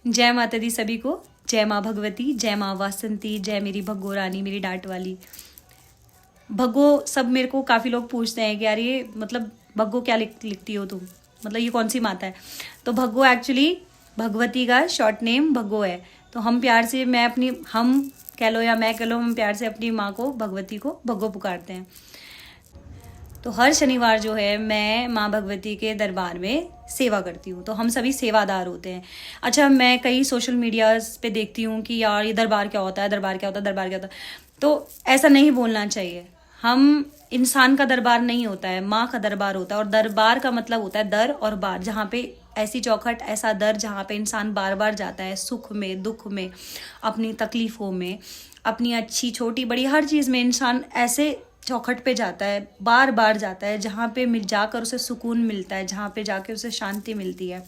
जय माता दी सभी को। जय माँ भगवती, जय माँ वासंती, जय मेरी भग्गो रानी, मेरी डांट वाली। भग्गो सब मेरे को काफ़ी लोग पूछते हैं कि यार ये मतलब भग्गो क्या लिखती हो तुम, मतलब ये कौन सी माता है। तो भग्गो एक्चुअली भगवती का शॉर्ट नेम भग्गो है। तो हम प्यार से, हम कह लो या मैं कह लो, हम प्यार से अपनी माँ को, भगवती को भग्गो पुकारते हैं। तो हर शनिवार जो है मैं माँ भगवती के दरबार में सेवा करती हूँ। तो हम सभी सेवादार होते हैं। अच्छा, मैं कई सोशल मीडियाज पे देखती हूँ कि यार ये दरबार क्या होता है, दरबार क्या होता है, दरबार क्या होता है। तो ऐसा नहीं बोलना चाहिए। हम इंसान का दरबार नहीं होता है, माँ का दरबार होता है। और दरबार का मतलब होता है दर और बार, जहाँ पे ऐसी चौखट, ऐसा दर जहाँ पे इंसान बार बार जाता है, सुख में, दुख में, अपनी तकलीफों में, अपनी अच्छी छोटी बड़ी हर चीज़ में इंसान ऐसे चौखट पे जाता है, बार बार जाता है, जहाँ पे जाकर उसे सुकून मिलता है, जहाँ पे जाके उसे शांति मिलती है।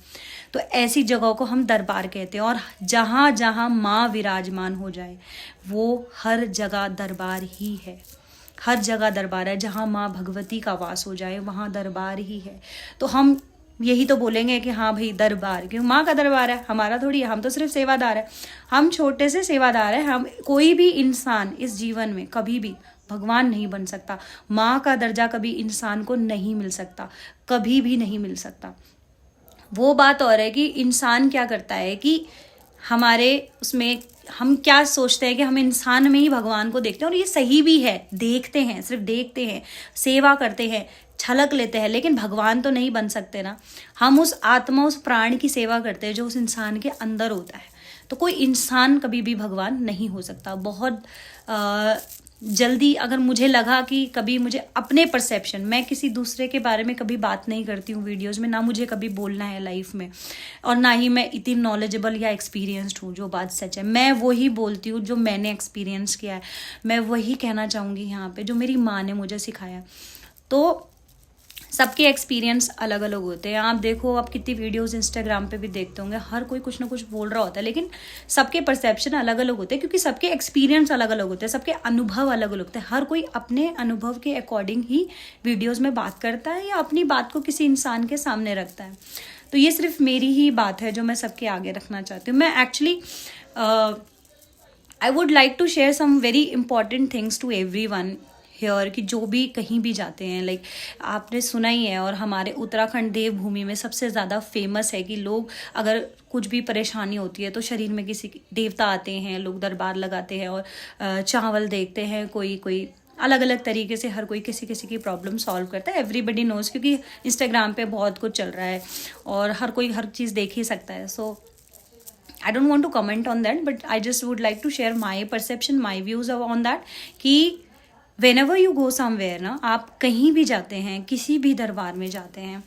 तो ऐसी जगहों को हम दरबार कहते हैं। और जहाँ जहाँ माँ विराजमान हो जाए वो हर जगह दरबार ही है। हर जगह दरबार है। जहाँ माँ भगवती का वास हो जाए वहाँ दरबार ही है। तो हम यही तो बोलेंगे कि हाँ भाई दरबार, क्यों? माँ का दरबार है, हमारा थोड़ी है। हम तो सिर्फ सेवादार है, हम छोटे से सेवादार है। हम, कोई भी इंसान इस जीवन में कभी भी भगवान नहीं बन सकता। माँ का दर्जा कभी इंसान को नहीं मिल सकता, कभी भी नहीं मिल सकता। वो बात और है कि इंसान क्या करता है कि हमारे उसमें हम क्या सोचते हैं कि हम इंसान में ही भगवान को देखते हैं। और ये सही भी है, देखते हैं, सिर्फ देखते हैं, सेवा करते हैं, छलक लेते हैं, लेकिन भगवान तो नहीं बन सकते ना। हम उस आत्मा, उस प्राण की सेवा करते हैं जो उस इंसान के अंदर होता है। तो कोई इंसान कभी भी भगवान नहीं हो सकता। बहुत जल्दी अगर मुझे लगा कि कभी मुझे अपने परसेप्शन, मैं किसी दूसरे के बारे में कभी बात नहीं करती हूँ वीडियोस में, ना मुझे कभी बोलना है लाइफ में, और ना ही मैं इतनी नॉलेजेबल या एक्सपीरियंस्ड हूँ। जो बात सच है मैं वही बोलती हूँ जो मैंने एक्सपीरियंस किया है। मैं वही कहना चाहूँगी यहाँ पे जो मेरी माँ ने मुझे सिखाया। तो सबके एक्सपीरियंस अलग अलग होते हैं। आप देखो, आप कितनी वीडियोस इंस्टाग्राम पे भी देखते होंगे, हर कोई कुछ ना कुछ बोल रहा होता है, लेकिन सबके परसेप्शन अलग अलग होते हैं, क्योंकि सबके एक्सपीरियंस अलग अलग होते हैं, सबके अनुभव अलग अलग होते हैं। हर कोई अपने अनुभव के अकॉर्डिंग ही वीडियोज़ में बात करता है या अपनी बात को किसी इंसान के सामने रखता है। तो ये सिर्फ मेरी ही बात है जो मैं सबके आगे रखना चाहती हूँ। मैं actually I would like to share some very important things to everyone here, कि जो भी कहीं भी जाते हैं, लाइक आपने सुना ही है, और हमारे उत्तराखंड देवभूमि में सबसे ज़्यादा फेमस है कि लोग अगर कुछ भी परेशानी होती है तो शरीर में किसी देवता आते हैं, लोग दरबार लगाते हैं और चावल देखते हैं। कोई कोई अलग अलग तरीके से हर कोई किसी किसी की प्रॉब्लम सॉल्व करता है। एवरीबडी नोज, क्योंकि इंस्टाग्राम पे बहुत कुछ चल रहा है और हर कोई हर चीज़ देख ही सकता है। सो I don't want to comment on that, but I just would like to share my perception, my views on that, कि whenever you go somewhere ना, आप कहीं भी जाते हैं, किसी भी दरबार में जाते हैं,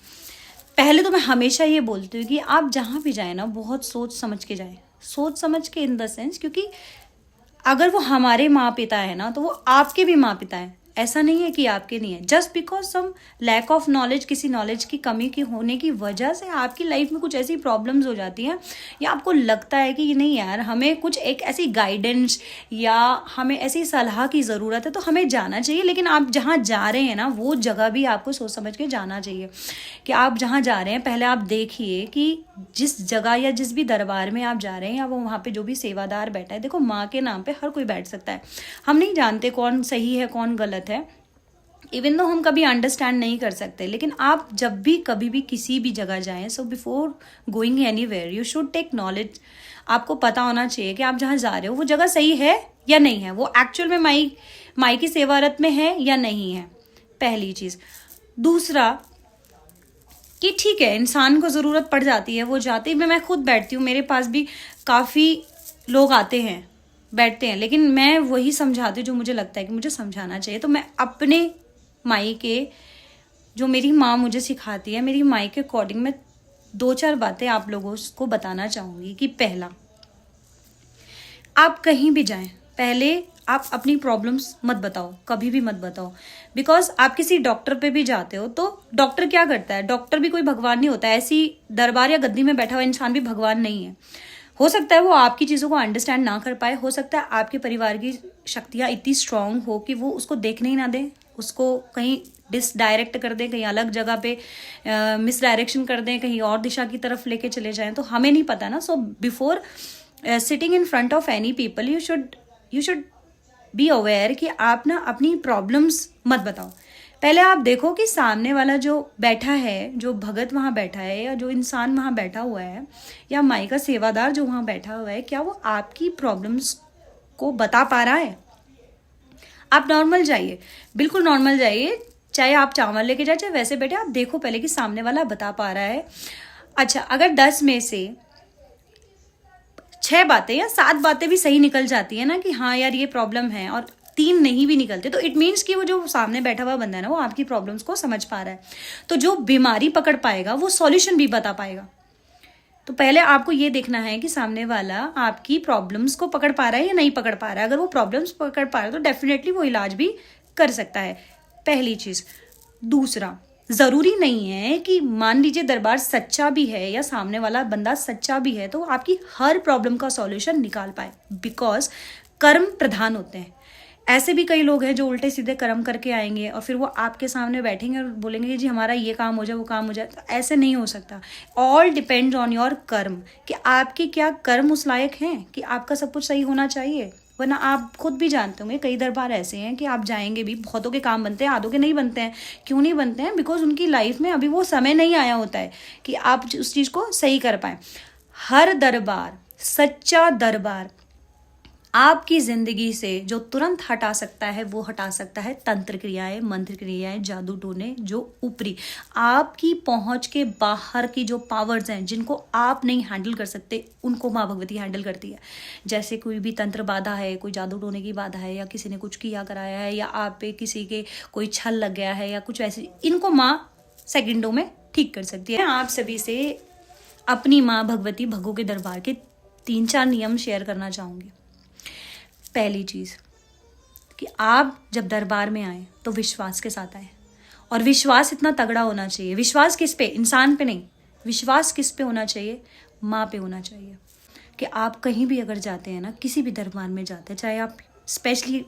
पहले तो मैं हमेशा ये बोलती हूँ कि आप जहाँ भी जाए ना, बहुत सोच समझ के जाएं। सोच समझ के इन द सेंस, क्योंकि अगर वो हमारे माँ पिता है ना, तो वो आपके भी माँ पिता है। ऐसा नहीं है कि आपके नहीं है। Just because some lack of knowledge, किसी नॉलेज की कमी की होने की वजह से आपकी लाइफ में कुछ ऐसी प्रॉब्लम्स हो जाती हैं, या आपको लगता है कि नहीं यार, हमें कुछ एक ऐसी गाइडेंस या हमें ऐसी सलाह की ज़रूरत है, तो हमें जाना चाहिए। लेकिन आप जहाँ जा रहे हैं ना, वो जगह भी आपको सोच समझ के जाना चाहिए। कि आप जहाँ जा रहे हैं, पहले आप देखिए कि जिस जगह या जिस भी दरबार में आप जा रहे हैं, या वो वहाँ पे जो भी सेवादार बैठा है, देखो माँ के नाम पे हर कोई बैठ सकता है। हम नहीं जानते कौन सही है कौन गलत है, इवन दो हम कभी अंडरस्टैंड नहीं कर सकते। लेकिन आप जब भी कभी भी किसी भी जगह जाएं, so before going anywhere you should take knowledge. आपको पता होना चाहिए कि आप जहाँ जा रहे हो वो जगह सही है या नहीं है, वो एक्चुअल में माई की सेवारत में है या नहीं है, पहली चीज़। दूसरा कि ठीक है, इंसान को ज़रूरत पड़ जाती है, वो जाते ही मैं खुद बैठती हूँ, मेरे पास भी काफ़ी लोग आते हैं, बैठते हैं, लेकिन मैं वही समझाती हूँ जो मुझे लगता है कि मुझे समझाना चाहिए। तो मैं अपने माई के, जो मेरी माँ मुझे सिखाती है, मेरी माई के अकॉर्डिंग मैं 2-4 बातें आप लोगों को बताना चाहूँगी। कि पहला, आप कहीं भी जाएं, पहले आप अपनी प्रॉब्लम्स मत बताओ, कभी भी मत बताओ। बिकॉज आप किसी डॉक्टर पे भी जाते हो तो डॉक्टर क्या करता है, डॉक्टर भी कोई भगवान नहीं होता है। ऐसी दरबार या गद्दी में बैठा हुआ इंसान भी भगवान नहीं है। हो सकता है वो आपकी चीज़ों को अंडरस्टैंड ना कर पाए, हो सकता है आपके परिवार की शक्तियाँ इतनी स्ट्रांग हो कि वो उसको देखने ही ना दें, उसको कहीं डिसडायरेक्ट कर दें, कहीं अलग जगह पे मिस डायरेक्शन कर दें, कहीं और दिशा की तरफ लेके चले जाएं, तो हमें नहीं पता ना. So before sitting in front of any people you should be aware कि आप ना अपनी प्रॉब्लम्स मत बताओ. पहले आप देखो कि सामने वाला जो बैठा है, जो भगत वहाँ बैठा है, या जो इंसान वहाँ बैठा हुआ है, या माई का सेवादार जो वहाँ बैठा हुआ है, क्या वो आपकी प्रॉब्लम्स को बता पा रहा है. आप नॉर्मल जाइए, बिल्कुल नॉर्मल जाइए, चाहे आप चावल लेके जाए चाहे वैसे बैठे, आप देखो पहले कि सामने वाला बता पा रहा है. अच्छा, अगर 10 में से 6 बातें या 7 बातें भी सही निकल जाती है ना कि हाँ यार ये प्रॉब्लम है, और 3 नहीं भी निकलते, तो इट मीन्स कि वो जो सामने बैठा हुआ बंदा है ना, वो आपकी प्रॉब्लम्स को समझ पा रहा है. तो जो बीमारी पकड़ पाएगा वो सॉल्यूशन भी बता पाएगा. तो पहले आपको ये देखना है कि सामने वाला आपकी प्रॉब्लम्स को पकड़ पा रहा है या नहीं पकड़ पा रहा है. अगर वो प्रॉब्लम्स पकड़ पा रहा है तो डेफिनेटली वो इलाज भी कर सकता है, पहली चीज. दूसरा, जरूरी नहीं है कि मान लीजिए दरबार सच्चा भी है या सामने वाला बंदा सच्चा भी है तो आपकी हर प्रॉब्लम का सॉल्यूशन निकाल पाए, बिकॉज कर्म प्रधान होते हैं. ऐसे भी कई लोग हैं जो उल्टे सीधे कर्म करके आएंगे और फिर वो आपके सामने बैठेंगे और बोलेंगे कि जी हमारा ये काम हो जाए वो काम हो जाए. तो ऐसे नहीं हो सकता. ऑल डिपेंड्स ऑन योर कर्म, कि आपके क्या कर्म उस लायक हैं कि आपका सब कुछ सही होना चाहिए. वरना आप खुद भी जानते होंगे कई दरबार ऐसे हैं कि आप जाएंगे भी, बहुतों के काम बनते हैं, आधों के नहीं बनते हैं. क्यों नहीं बनते हैं? बिकॉज उनकी लाइफ में अभी वो समय नहीं आया होता है कि आप उस चीज़ को सही कर पाए. हर दरबार, सच्चा दरबार आपकी जिंदगी से जो तुरंत हटा सकता है वो हटा सकता है तंत्र क्रियाएं, मंत्र क्रियाएं, जादू टोने, जो ऊपरी आपकी पहुंच के बाहर की जो पावर्स हैं जिनको आप नहीं हैंडल कर सकते, उनको माँ भगवती हैंडल करती है. जैसे कोई भी तंत्र बाधा है, कोई जादू टोने की बाधा है, या किसी ने कुछ किया कराया है, या आप पे किसी के कोई छल लग गया है, या कुछ ऐसे, इनको माँ सेकंडों में ठीक कर सकती है. आप सभी से अपनी माँ भगवती भगो के दरबार के 3-4 नियम शेयर करना चाहूँगी. पहली चीज़ कि आप जब दरबार में आए तो विश्वास के साथ आए, और विश्वास इतना तगड़ा होना चाहिए. विश्वास किस पे? इंसान पे नहीं. विश्वास किस पे होना चाहिए? माँ पे होना चाहिए. कि आप कहीं भी अगर जाते हैं ना, किसी भी दरबार में जाते हैं, चाहे आप स्पेशली,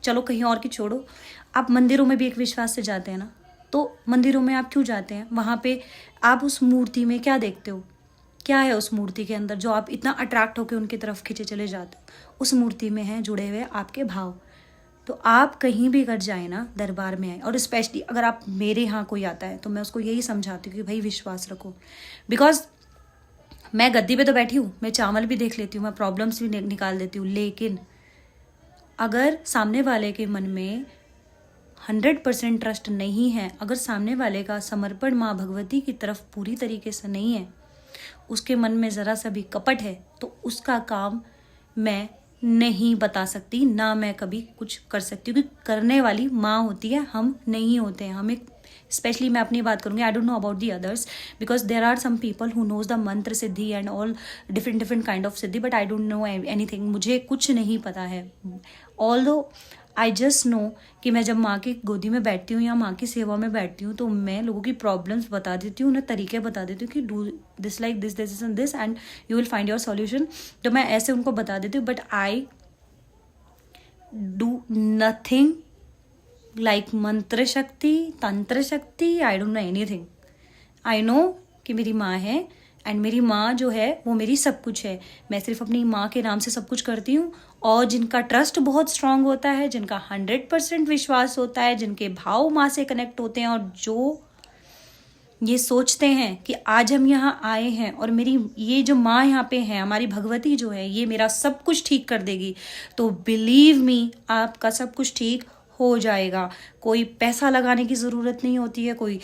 चलो कहीं और की छोड़ो, आप मंदिरों में भी एक विश्वास से जाते हैं ना. तो मंदिरों में आप क्यों जाते हैं? वहाँ पे आप उस मूर्ति में क्या देखते हो? क्या है उस मूर्ति के अंदर जो आप इतना अट्रैक्ट होकर उनकी तरफ खींचे चले जाते हो? उस मूर्ति में है जुड़े हुए आपके भाव. तो आप कहीं भी अगर जाए ना, दरबार में आए, और स्पेशली अगर आप मेरे यहाँ कोई आता है तो मैं उसको यही समझाती हूँ कि भाई विश्वास रखो. बिकॉज मैं गद्दी पे तो बैठी हूँ, मैं चावल भी देख लेती हूँ, मैं प्रॉब्लम्स भी निकाल देती हूँ, लेकिन अगर सामने वाले के मन में 100% ट्रस्ट नहीं है, अगर सामने वाले का समर्पण माँ भगवती की तरफ पूरी तरीके से नहीं है, उसके मन में ज़रा सा भी कपट है, तो उसका काम मैं नहीं बता सकती, ना मैं कभी कुछ कर सकती हूँ. क्योंकि करने वाली माँ होती है, हम नहीं होते हैं. हमें स्पेशली मैं अपनी बात करूँगी, I don't know about the others, because there are some people who knows the mantra siddhi and all different kind of siddhi, but I don't know anything. मुझे कुछ नहीं पता है. ऑल्दो आई जस्ट नो कि मैं जब माँ की गोदी में बैठती हूँ या माँ की सेवा में बैठती हूँ तो मैं लोगों की प्रॉब्लम्स बता देती हूँ, उन्हें तरीके बता देती हूँ कि do this like this and this and you will find your solution. तो मैं ऐसे उनको बता देती हूँ, but I do nothing like मंत्र शक्ति, तंत्र शक्ति. आई don't know anything. I know कि मेरी माँ है, एंड मेरी माँ जो है वो मेरी सब कुछ है. मैं सिर्फ अपनी माँ के नाम से सब कुछ करती हूँ. और जिनका ट्रस्ट बहुत स्ट्रांग होता है, जिनका 100% विश्वास होता है, जिनके भाव माँ से कनेक्ट होते हैं, और जो ये सोचते हैं कि आज हम यहाँ आए हैं और मेरी ये जो माँ यहाँ पे है, हमारी भगवती जो है, ये मेरा सब कुछ ठीक कर देगी, तो बिलीव मी आपका सब कुछ ठीक हो जाएगा. कोई पैसा लगाने की ज़रूरत नहीं होती है, कोई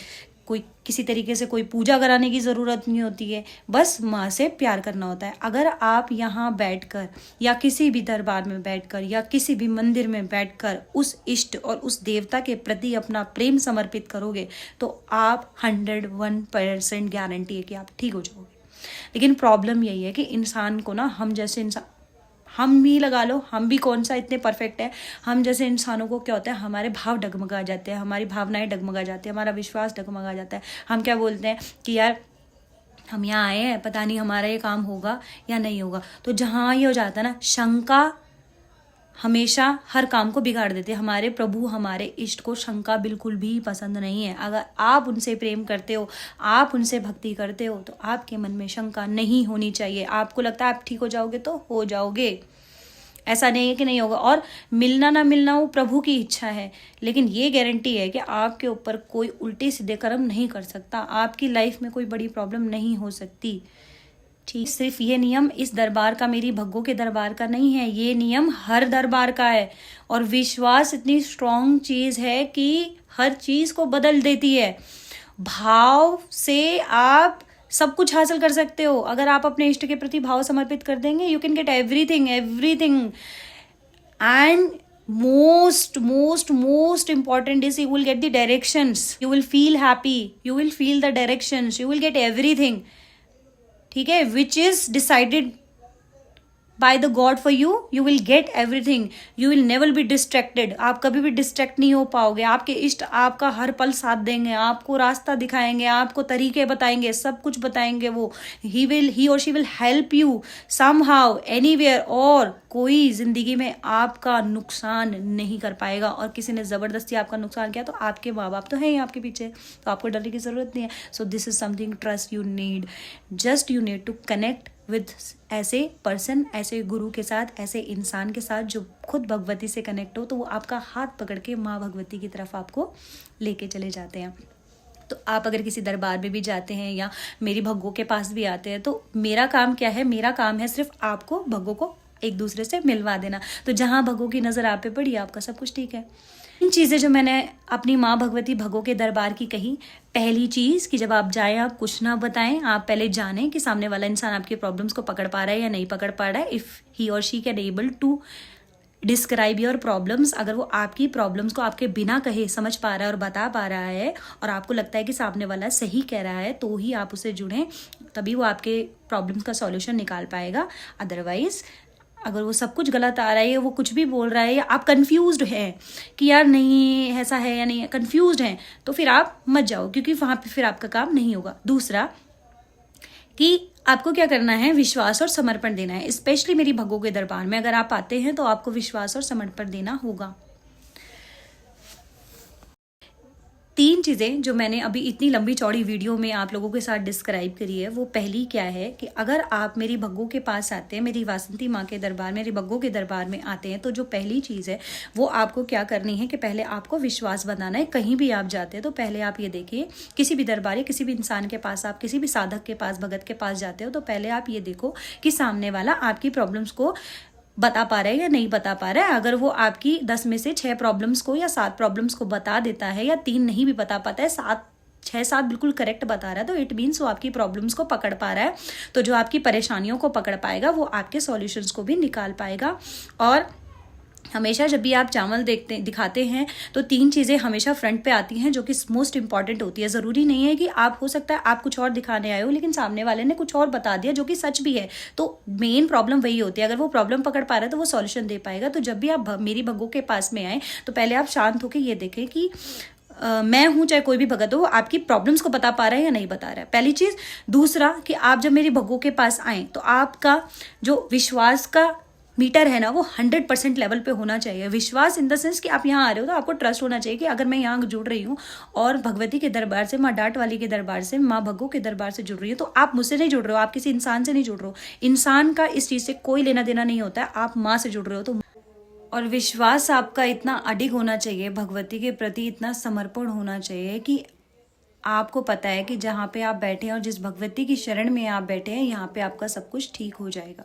किसी तरीके से कोई पूजा कराने की ज़रूरत नहीं होती है. बस माँ से प्यार करना होता है. अगर आप यहाँ बैठकर या किसी भी दरबार में बैठकर या किसी भी मंदिर में बैठकर उस इष्ट और उस देवता के प्रति अपना प्रेम समर्पित करोगे तो आप 101% गारंटी है कि आप ठीक हो जाओगे. लेकिन प्रॉब्लम यही है कि इंसान को ना, हम जैसे इंसान, हम भी लगा लो, हम भी कौन सा इतने परफेक्ट है, हम जैसे इंसानों को क्या होता है, हमारे भाव डगमगा जाते हैं, हमारी भावनाएं डगमगा जाती है, हमारा विश्वास डगमगा जाता है. हम क्या बोलते हैं कि यार हम यहाँ आए हैं, पता नहीं हमारा ये काम होगा या नहीं होगा. तो जहाँ ये हो जाता है ना, शंका हमेशा हर काम को बिगाड़ देते हैं। हमारे प्रभु, हमारे इष्ट को शंका बिल्कुल भी पसंद नहीं है। अगर आप उनसे प्रेम करते हो, आप उनसे भक्ति करते हो, तो आपके मन में शंका नहीं होनी चाहिए। आपको लगता है आप ठीक हो जाओगे तो हो जाओगे, ऐसा नहीं है कि नहीं होगा। और मिलना ना मिलना वो प्रभु की इच्छा है, लेकिन ये गारंटी है कि आपके ऊपर कोई उल्टे सीधे कर्म नहीं कर सकता, आपकी लाइफ में कोई बड़ी प्रॉब्लम नहीं हो सकती। ठीक, सिर्फ ये नियम इस दरबार का, मेरी भग्गो के दरबार का नहीं है, ये नियम हर दरबार का है। और विश्वास इतनी स्ट्रॉन्ग चीज है कि हर चीज को बदल देती है। भाव से आप सब कुछ हासिल कर सकते हो। अगर आप अपने इष्ट के प्रति भाव समर्पित कर देंगे, you can get everything, everything. And most important is you will get the directions, you will feel happy, you will feel the directions, you will get everything, ठीक है, which is decided by the God for you, you will get everything, you will never be distracted। आप कभी भी distract नहीं हो पाओगे। आपके इष्ट आपका हर पल साथ देंगे, आपको रास्ता दिखाएंगे, आपको तरीके बताएंगे, सब कुछ बताएंगे वो। he or she will help you somehow, anywhere। और कोई जिंदगी में आपका नुकसान नहीं कर पाएगा। और किसी ने जबरदस्ती आपका नुकसान किया तो आपके माँ बाप तो है ही आपके पीछे, तो आपको डरने की जरूरत नहीं है। So this is something trust you need, just you need to connect with ऐसे पर्सन, ऐसे गुरु के साथ, ऐसे इंसान के साथ जो खुद भगवती से कनेक्ट हो, तो वो आपका हाथ पकड़ के माँ भगवती की तरफ आपको लेके चले जाते हैं। तो आप अगर किसी दरबार में भी जाते हैं या मेरी भग्गो के पास भी आते हैं, तो मेरा काम क्या है? मेरा काम है सिर्फ आपको भग्गो को एक दूसरे से मिलवा देना। तो जहाँ भग्गो की नज़र आप पे पड़ी, आपका सब कुछ ठीक है। इन चीज़ें जो मैंने अपनी माँ भगवती भग्गो के दरबार की कही, पहली चीज़ कि जब आप जाएं आप कुछ ना बताएं, आप पहले जानें कि सामने वाला इंसान आपके प्रॉब्लम्स को पकड़ पा रहा है या नहीं पकड़ पा रहा है। इफ़ ही और she can able to describe your problems, अगर वो आपकी प्रॉब्लम्स को आपके बिना कहे समझ पा रहा है और बता पा रहा है और आपको लगता है कि सामने वाला सही कह रहा है, तो ही आप उसे जुड़ें, तभी वो आपके प्रॉब्लम्स का सॉल्यूशन निकाल पाएगा। अदरवाइज अगर वो सब कुछ गलत आ रहा है, वो कुछ भी बोल रहा है, या आप कंफ्यूज्ड हैं कि यार नहीं ऐसा है या नहीं, कंफ्यूज्ड हैं, तो फिर आप मत जाओ, क्योंकि वहाँ पे फिर आपका काम नहीं होगा। दूसरा कि आपको क्या करना है? विश्वास और समर्पण देना है। स्पेशली मेरी भग्गो के दरबार में अगर आप आते हैं तो आपको विश्वास और समर्पण देना होगा। 3 चीज़ें जो मैंने अभी इतनी लंबी चौड़ी वीडियो में आप लोगों के साथ डिस्क्राइब करी है, वो पहली क्या है कि अगर आप मेरी भग्गो के पास आते हैं, मेरी वासंती माँ के दरबार, मेरी भग्गो के दरबार में आते हैं, तो जो पहली चीज़ है वो आपको क्या करनी है कि पहले आपको विश्वास बनाना है। कहीं भी आप जाते हैं तो पहले आप ये देखिए, किसी भी दरबार या किसी भी इंसान के पास, आप किसी भी साधक के पास, भगत के पास जाते हो, तो पहले आप ये देखो कि सामने वाला आपकी प्रॉब्लम्स को बता पा रहा है या नहीं बता पा रहा है। अगर वो आपकी 10 में से 6 प्रॉब्लम्स को या 7 प्रॉब्लम्स को बता देता है, या 3 नहीं भी बता पाता है, 6-7 बिल्कुल करेक्ट बता रहा है, तो इट मीन्स वो आपकी प्रॉब्लम्स को पकड़ पा रहा है। तो जो आपकी परेशानियों को पकड़ पाएगा वो आपके सॉल्यूशंस को भी निकाल पाएगा। और हमेशा जब भी आप चावल दिखाते हैं तो 3 चीज़ें हमेशा फ्रंट पे आती हैं जो कि मोस्ट इंपॉर्टेंट होती है। ज़रूरी नहीं है कि आप, हो सकता है आप कुछ और दिखाने आए हो लेकिन सामने वाले ने कुछ और बता दिया जो कि सच भी है, तो मेन प्रॉब्लम वही होती है। अगर वो प्रॉब्लम पकड़ पा रहा है तो वो सॉल्यूशन दे पाएगा। तो जब भी आप मेरी भग्गो के पास में आए तो पहले आप शांत होकर ये देखें कि मैं हूं, चाहे कोई भी भगत हो, वो आपकी प्रॉब्लम्स को बता पा रहा है या नहीं बता रहा है, पहली चीज़। दूसरा कि आप जब मेरी भग्गो के पास आए तो आपका जो विश्वास का मीटर है ना, वो 100% लेवल पे होना चाहिए। विश्वास इन द सेंस कि आप यहाँ आ रहे हो तो आपको ट्रस्ट होना चाहिए कि अगर मैं यहाँ जुड़ रही हूँ और भगवती के दरबार से, माँ डाट वाली के दरबार से, माँ भग्गो के दरबार से जुड़ रही हूँ, तो आप मुझसे नहीं जुड़ रहे हो, आप किसी इंसान से नहीं जुड़ रहे हो। इंसान का इस चीज़ से कोई लेना देना नहीं होता है, आप माँ से जुड़ रहे हो। तो और विश्वास आपका इतना अडिग होना चाहिए, भगवती के प्रति इतना समर्पण होना चाहिए कि आपको पता है कि जहाँ पे आप बैठे हैं और जिस भगवती की शरण में आप बैठे हैं, यहाँ पे आपका सब कुछ ठीक हो जाएगा।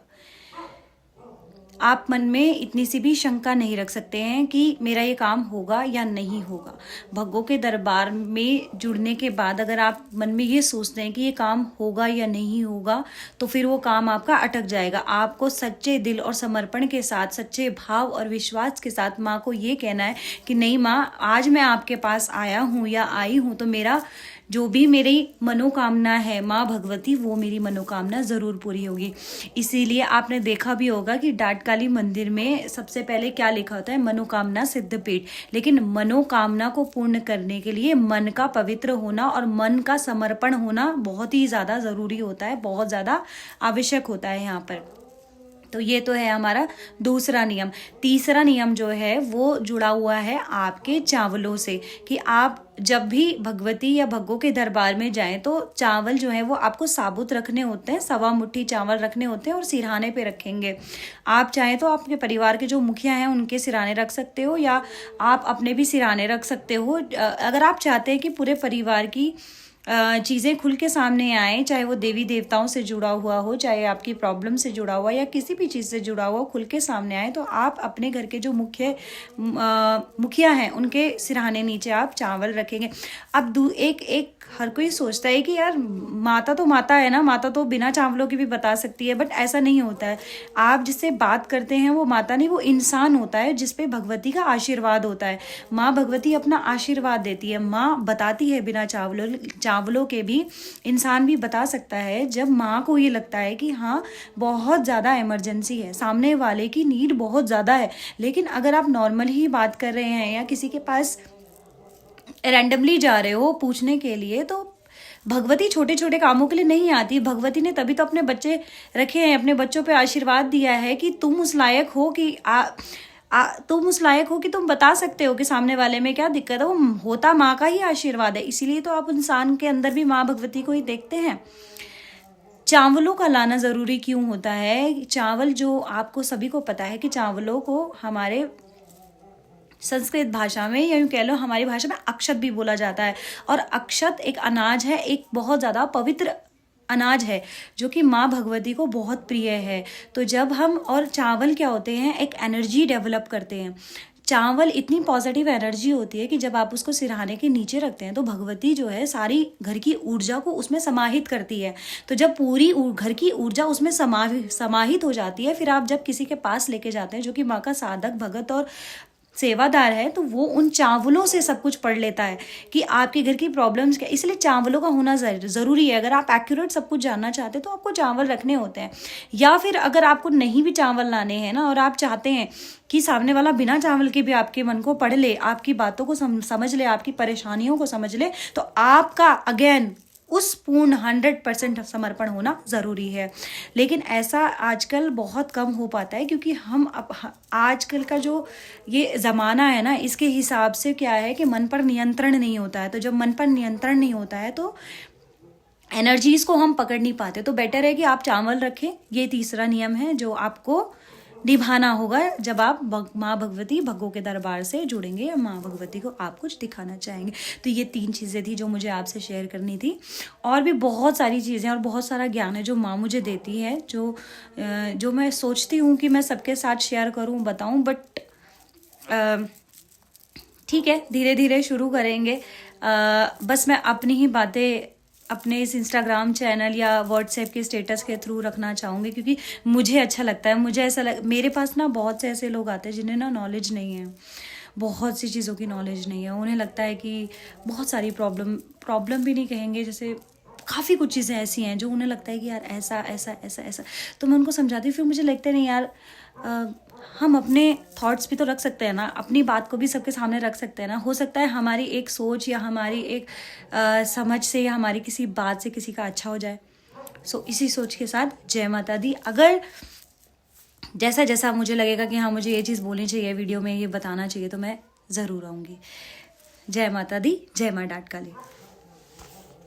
आप मन में इतनी सी भी शंका नहीं रख सकते हैं कि मेरा ये काम होगा या नहीं होगा। भग्गो के दरबार में जुड़ने के बाद अगर आप मन में ये सोचते हैं कि ये काम होगा या नहीं होगा, तो फिर वो काम आपका अटक जाएगा। आपको सच्चे दिल और समर्पण के साथ, सच्चे भाव और विश्वास के साथ माँ को ये कहना है कि नहीं माँ, आज मैं आपके पास आया हूँ या आई हूँ, तो मेरा जो भी मेरी मनोकामना है माँ भगवती, वो मेरी मनोकामना ज़रूर पूरी होगी। इसीलिए आपने देखा भी होगा कि डाटकाली मंदिर में सबसे पहले क्या लिखा होता है? मनोकामना सिद्धपीठ। लेकिन मनोकामना को पूर्ण करने के लिए मन का पवित्र होना और मन का समर्पण होना बहुत ही ज़्यादा ज़रूरी होता है, बहुत ज़्यादा आवश्यक होता है यहाँ पर। तो ये तो है हमारा दूसरा नियम। तीसरा नियम जो है वो जुड़ा हुआ है आपके चावलों से, कि आप जब भी भगवती या भग्गो के दरबार में जाएं तो चावल जो है वो आपको साबुत रखने होते हैं, 1.25 मुट्ठी चावल रखने होते हैं और सिरहाने पे रखेंगे। आप चाहें तो आपके परिवार के जो मुखिया हैं उनके सिरहाने रख सकते हो, या आप अपने भी सिरहाने रख सकते हो। अगर आप चाहते हैं कि पूरे परिवार की चीज़ें खुल के सामने आए, चाहे वो देवी देवताओं से जुड़ा हुआ हो, चाहे आपकी प्रॉब्लम से जुड़ा हुआ या किसी भी चीज़ से जुड़ा हुआ खुल के सामने आए, तो आप अपने घर के जो मुखिया हैं उनके सिरहाने नीचे आप चावल रखेंगे। अब एक हर कोई सोचता है कि यार माता तो माता है ना, माता तो बिना चावलों की भी बता सकती है, बट ऐसा नहीं होता है। आप जिससे बात करते हैं वो माता नहीं, वो इंसान होता है जिसपे भगवती का आशीर्वाद होता है। माँ भगवती अपना आशीर्वाद देती है, माँ बताती है बिना चावलों के भी इंसान भी बता सकता है। जब माँ को ये लगता है कि हाँ बहुत ज़्यादा इमरजेंसी है, सामने वाले की नीड बहुत ज़्यादा है, लेकिन अगर आप नॉर्मल ही बात कर रहे हैं या किसी के पास रैंडमली जा रहे हो पूछने के लिए, तो भगवती छोटे छोटे कामों के लिए नहीं आती। भगवती ने तभी तो अपने बच्चे रखे हैं, अपने बच्चों पे आशीर्वाद दिया है कि तुम उस लायक हो कि तुम उस लायक हो कि तुम बता सकते हो कि सामने वाले में क्या दिक्कत है। वो होता माँ का ही आशीर्वाद है, इसीलिए तो आप इंसान के अंदर भी माँ भगवती को ही देखते हैं। चावलों का लाना ज़रूरी क्यों होता है? चावल जो आपको सभी को पता है कि चावलों को हमारे संस्कृत भाषा में या यूँ कह लो हमारी भाषा में अक्षत भी बोला जाता है, और अक्षत एक अनाज है, एक बहुत ज़्यादा पवित्र अनाज है जो कि माँ भगवती को बहुत प्रिय है। तो जब हम, और चावल क्या होते हैं, एक एनर्जी डेवलप करते हैं। चावल इतनी पॉजिटिव एनर्जी होती है कि जब आप उसको सिरहाने के नीचे रखते हैं तो भगवती जो है सारी घर की ऊर्जा को उसमें समाहित करती है। तो जब पूरी घर की ऊर्जा उसमें समाहित हो जाती है, फिर आप जब किसी के पास लेके जाते हैं जो कि माँ का साधक भगत और सेवादार है, तो वो उन चावलों से सब कुछ पढ़ लेता है कि आपके घर की प्रॉब्लम्स क्या। इसलिए चावलों का होना ज़रूरी है। अगर आप एक्यूरेट सब कुछ जानना चाहते हैं तो आपको चावल रखने होते हैं। या फिर अगर आपको नहीं भी चावल लाने हैं ना, और आप चाहते हैं कि सामने वाला बिना चावल के भी आपके मन को पढ़ ले, आपकी बातों को समझ ले, आपकी परेशानियों को समझ ले, तो आपका अगेन उस पूर्ण 100% समर्पण होना ज़रूरी है। लेकिन ऐसा आजकल बहुत कम हो पाता है, क्योंकि हम आजकल का जो ये ज़माना है ना, इसके हिसाब से क्या है कि मन पर नियंत्रण नहीं होता है। तो जब मन पर नियंत्रण नहीं होता है तो एनर्जीज़ को हम पकड़ नहीं पाते। तो बेटर है कि आप चावल रखें। ये तीसरा नियम है जो आपको निभाना होगा जब आप माँ भगवती भग्गो के दरबार से जुड़ेंगे या माँ भगवती को आप कुछ दिखाना चाहेंगे। तो ये 3 चीज़ें थी जो मुझे आपसे शेयर करनी थी। और भी बहुत सारी चीज़ें और बहुत सारा ज्ञान है जो माँ मुझे देती है, जो मैं सोचती हूँ कि मैं सबके साथ शेयर करूँ, बताऊँ, बट ठीक है, धीरे धीरे शुरू करेंगे। बस मैं अपनी ही बातें अपने इस इंस्टाग्राम चैनल या व्हाट्सएप के स्टेटस के थ्रू रखना चाहूँगी, क्योंकि मुझे अच्छा लगता है। मुझे ऐसा मेरे पास ना बहुत से ऐसे लोग आते हैं जिन्हें ना नॉलेज नहीं है, बहुत सी चीज़ों की नॉलेज नहीं है। उन्हें लगता है कि बहुत सारी प्रॉब्लम भी नहीं कहेंगे, जैसे काफ़ी कुछ चीज़ें ऐसी हैं जो उन्हें लगता है कि यार ऐसा ऐसा ऐसा ऐसा। तो मैं उनको समझाती हूँ, फिर मुझे लगता है नहीं यार, हम अपने थॉट्स भी तो रख सकते हैं ना, अपनी बात को भी सबके सामने रख सकते हैं ना। हो सकता है हमारी एक सोच या हमारी एक समझ से या हमारी किसी बात से किसी का अच्छा हो जाए। सो इसी सोच के साथ जय माता दी। अगर जैसा जैसा मुझे लगेगा कि हाँ मुझे ये चीज़ बोलनी चाहिए, वीडियो में ये बताना चाहिए, तो मैं ज़रूर आऊँगी। जय माता दी, जय माँ डाट काली।